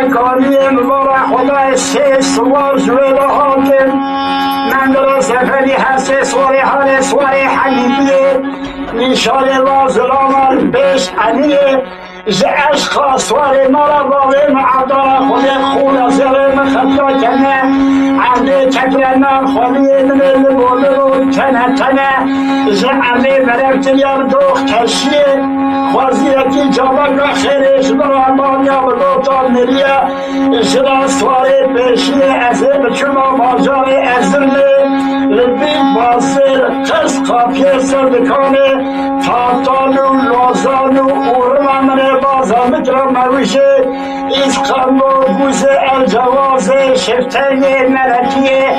مکانیم برای خدای سه سوار زویل حاکم من در سفری هست سواری حال سواری حمیدیه نشان وازلامان بیش علیه ز عشق سواری مرا باوی معدار خود خود زیر مخطا کنه عهد چکرنا خودی نمیل بولو تنه ز عمی برکت یار دوخ کشیه خوازی اکی جابا خیرش برا مانیا بلوتان نریه زرا سواری پیشیه ازه بچما بازار ازرله لبی بازر قصد قاپیه سردکانه تاتانو لازانو اورمانه بازامت را مروشه ایز قلبو گوزه الجوازه شفتنی ملکیه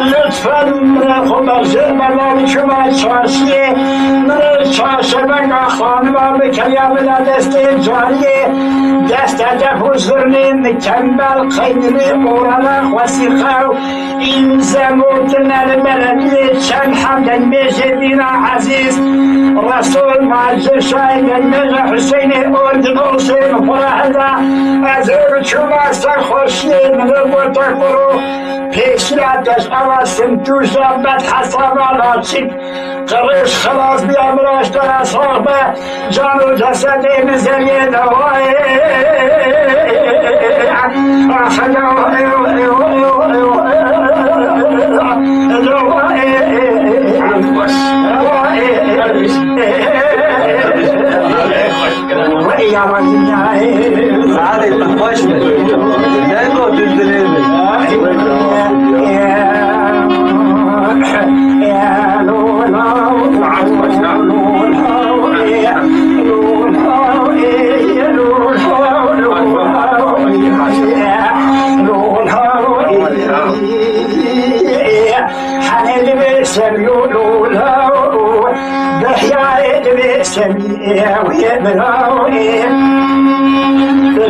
لطفاً من خبرزه ملانی شما چاشیه من چاشبنگا خانما بکریم دست جاریه دست حضورنی مکمل قیدنی اورالا وسیقه این زموتن الملکی چند حمدن میشه دینا عزیز رسول معجر شاید میشه حسین اردن حسین فرهده از چوما سرخوشی من بطاقرو پیشیدش اوستم توش بد حسابالا چید قرش خلاص بیام راشت اصحابه جان و جسد مزریه دوائه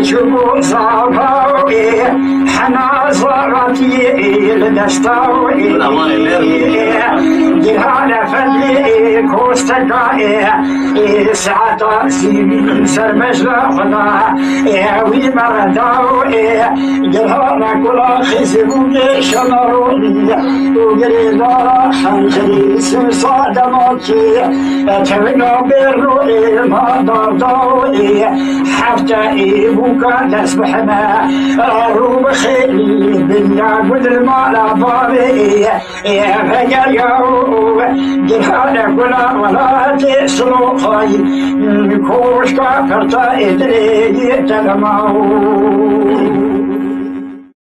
شبو صابوي حنا صارتي لدستوي جهانا فلي كوستكاي ساعة سيبي سرمشرفنا وي مردوي جهانا كلا خزبوي شمروني وقريدا خنجري سوصادماتي تونا بروي ما دردوي حتى بوكا تسبحنا روب خيلي الدنيا قد المال بابي يا فجر يوم جهانا كلا ولا تسلو خاي كوشكا فرطا إدري تلماو